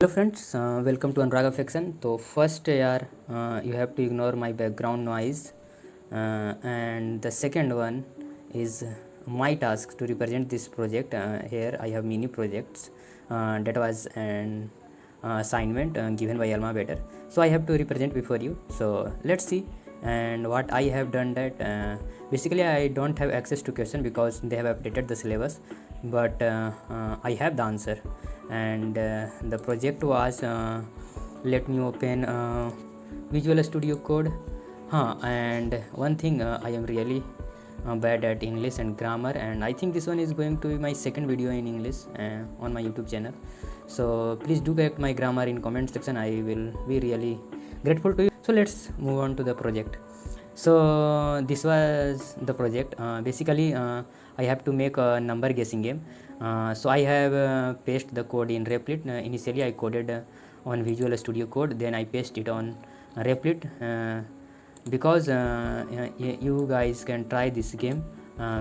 Hello friends, welcome to Anurag Affection. So first you have to ignore my background noise, and the second one is my task to represent this project. Here I have mini projects that was an assignment given by Alma Better. So I have to represent before you. So let's see. And what I have done that basically I don't have access to question because they have updated the syllabus, but I have the answer. And the project was let me open Visual Studio Code. And one thing, I am really bad at English and grammar, and I think this one is going to be my second video in English on my YouTube channel. So please do correct my grammar in comment section. I will be really grateful to you. So let's move on to the project. So this was the project. Basically I have to make a number guessing game. So I have pasted the code in Replit. Initially I coded on Visual Studio Code, then I pasted it on Replit because you guys can try this game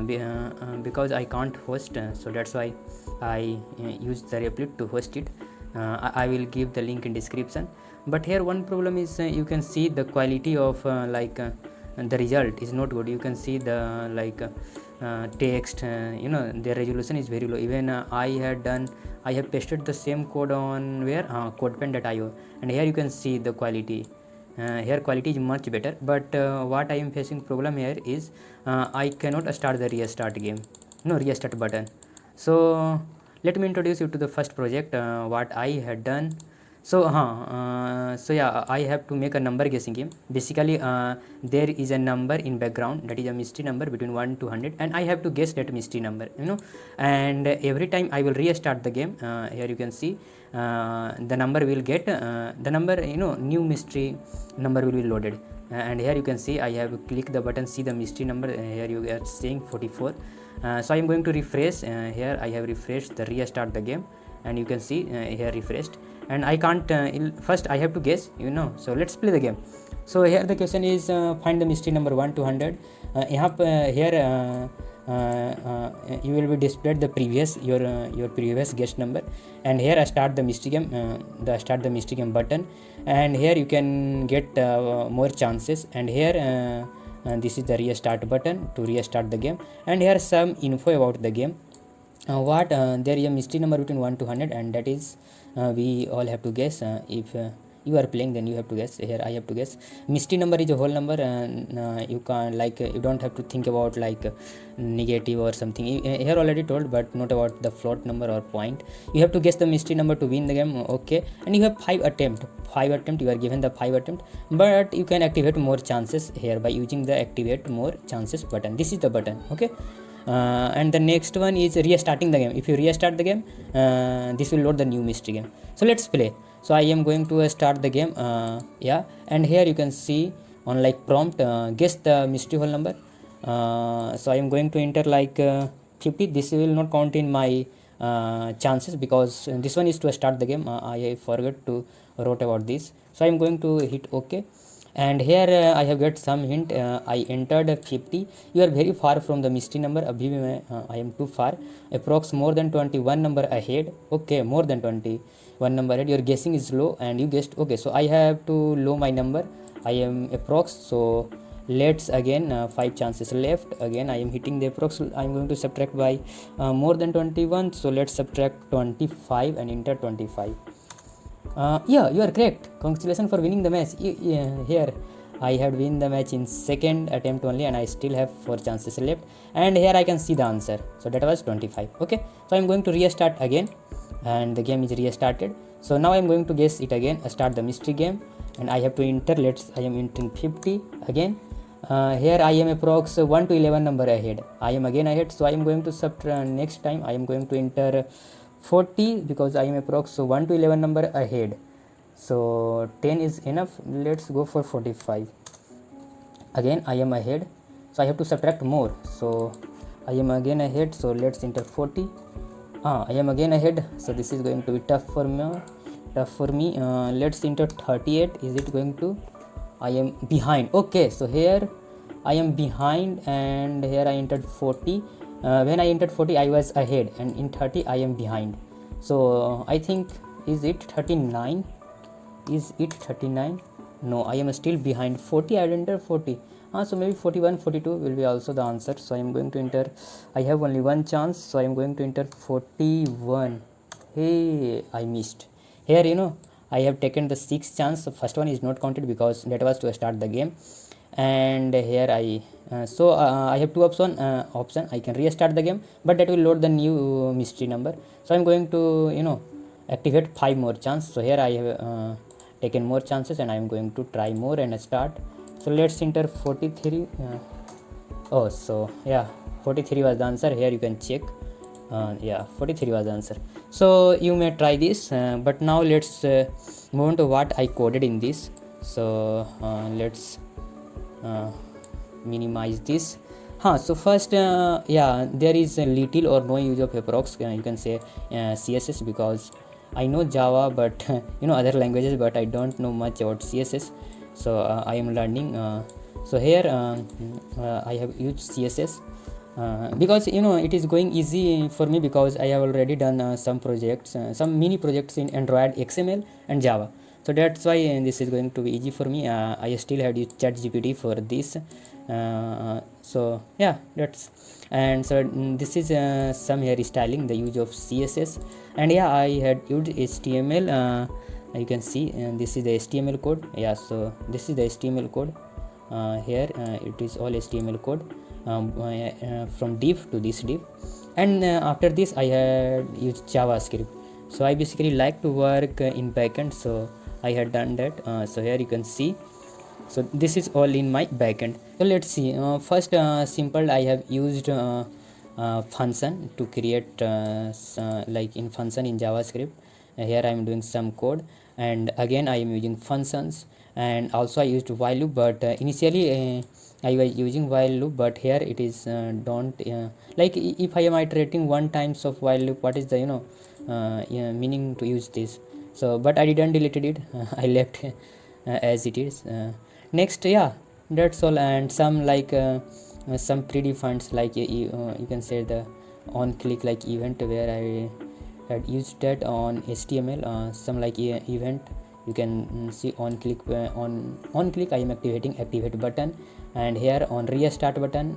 because I can't host, so that's why I used the Replit to host it. I will give the link in description. But here one problem is you can see the quality of the result is not good. You can see the text, the resolution is very low. Even I have pasted the same code on where codepen.io, and here you can see the quality. Here quality is much better, but what I am facing problem here is I cannot start the restart button. So let me introduce you to the first project, what I had done. So yeah, I have to make a number guessing game. Basically there is a number in background, that is a mystery number between 1 to 100, and I have to guess that mystery number, and every time I will restart the game. Here you can see the number will get the number, new mystery number will be loaded, and here you can see I have clicked the button, see the mystery number. Here you are seeing 44. So I am going to refresh. Here I have refreshed the restart the game, and you can see here refreshed, and I can't first I have to guess, so let's play the game. So here the question is find the mystery number 1 to 100. Here you will be displayed the previous your previous guess number, and here I start the mystery game, the start the mystery game button, and here you can get more chances, and here this is the restart button to restart the game, and here some info about the game. There is a mystery number between 1 to 100, and that is we all have to guess. If you are playing, then you have to guess. Here I have to guess mystery number is a whole number, and you can you don't have to think about negative or something. Here already told, but not about the float number or point. You have to guess the mystery number to win the game. Okay, and you have 5 attempt. You are given the 5 attempt, but you can activate more chances here by using the activate more chances button. This is the button. Okay. And the next one is restarting the game. If you restart the game, this will load the new mystery game. So let's play. So I am going to start the game. Yeah, and here you can see on prompt, guess the mystery whole number. So I am going to enter 50. This will not count in my chances because this one is to start the game. I forgot to wrote about this. So I am going to hit OK. And here I have got some hint. I entered 50. You are very far from the mystery number. Abhi bhi I am too far. Approx more than 21 number ahead. Okay, more than 21 number ahead. Your guessing is low, and you guessed. Okay, so I have to low my number. I am approx. So let's again 5 chances left. Again I am hitting the approx. I am going to subtract by more than 21. So let's subtract 25 and enter 25. Yeah, you are correct. Congratulations for winning the match. Here I had win the match in second attempt only, and I still have 4 chances left, and here I can see the answer. So that was 25. Okay, so I'm going to restart again, and the game is restarted. So now I'm going to guess it again. Start the mystery game, and I have to enter. I am entering 50 again. Here I am approx 1 to 11 number ahead. I am again ahead, so I am going to subtract. Next time I am going to enter 40 because I am approx 1 to 11 number ahead. So 10 is enough. Let's go for 45. Again I am ahead, so I have to subtract more. So I am again ahead, so let's enter 40. I am again ahead, so this is going to be tough for me. Let's enter 38. Is it going to? I am behind. Okay, so here I am behind, and here I entered 40. When I entered 40 I was ahead, and in 30 I am behind. So I think is it 39? Is it 39? No, I am still behind 40. I entered 40. So maybe 41, 42 will be also the answer. So I am going to enter, I have only one chance, so I am going to enter 41. Hey, I missed here. I have taken the 6th chance. The first one is not counted because that was to start the game. And here I have two option. I can restart the game, but that will load the new mystery number. So I'm going to activate 5 more chance. So here I have taken more chances, and I am going to try more and start. So let's enter 43. So yeah, 43 was the answer. Here you can check. 43 was the answer. So you may try this, but now let's move on to what I coded in this. So let's minimize this. So first, there is a little or no use of approx, you can say CSS, because I know Java, but other languages, but I don't know much about CSS. So I am learning. So here I have used CSS because it is going easy for me, because I have already done some projects, some mini projects in Android, XML and Java. So that's why this is going to be easy for me. I still had used ChatGPT for this. So yeah, that's, and so this is some here styling, the use of CSS. And yeah, I had used HTML. You can see this is the HTML code. So this is the HTML code. Here it is all HTML code from div to this div. And after this I had used JavaScript. So I basically like to work in backend, so I had done that. So here you can see, so this is all in my backend. So let's see. First, simple, I have used function to create like in function in JavaScript. Here I am doing some code, and again I am using functions, and also I used while loop, but initially I was using while loop, but here it is don't like if I am iterating one times of while loop, what is the meaning to use this? So but I didn't deleted it. I left as it is. Next, that's all. And some like some predefined, like you can say the on click like event, where I had used that on HTML. Some like event, you can see on click on click I am activating activate button, and here on restart button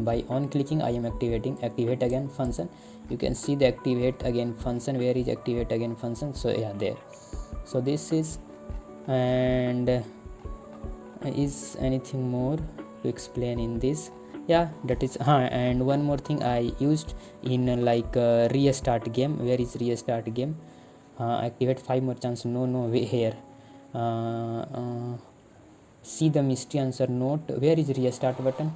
by on clicking I am activating activate again function. You can see the activate again function. Where is activate again function? So there. So this is, and is anything more to explain in this? That is. And one more thing I used in like restart game. Where is restart game? Activate 5 more chance. No way here. See the mystery answer note. Where is restart button?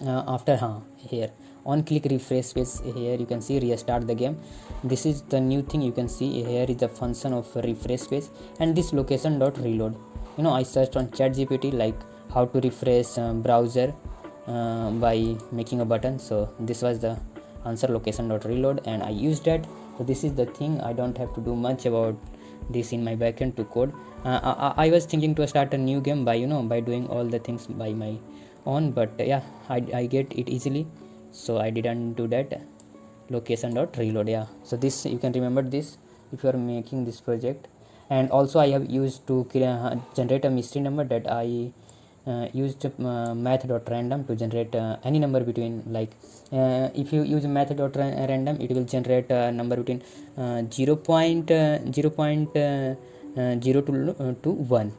After here on click refresh page, here you can see restart the game. This is the new thing. You can see here is the function of refresh page, and this location dot reload. I searched on ChatGPT like how to refresh browser by making a button. So this was the answer, location dot reload, and I used that. So this is the thing. I don't have to do much about this in my backend to code. I was thinking to start a new game by by doing all the things by my own, but I get it easily, so I didn't do that. Location dot reload. So this you can remember this if you are making this project. And also I have used to generate a mystery number, that I used math.random to generate any number between like if you use math.random, it will generate a number between 0.0 to 1,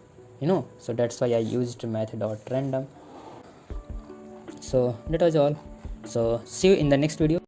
so that's why I used math.random. So that was all. So see you in the next video.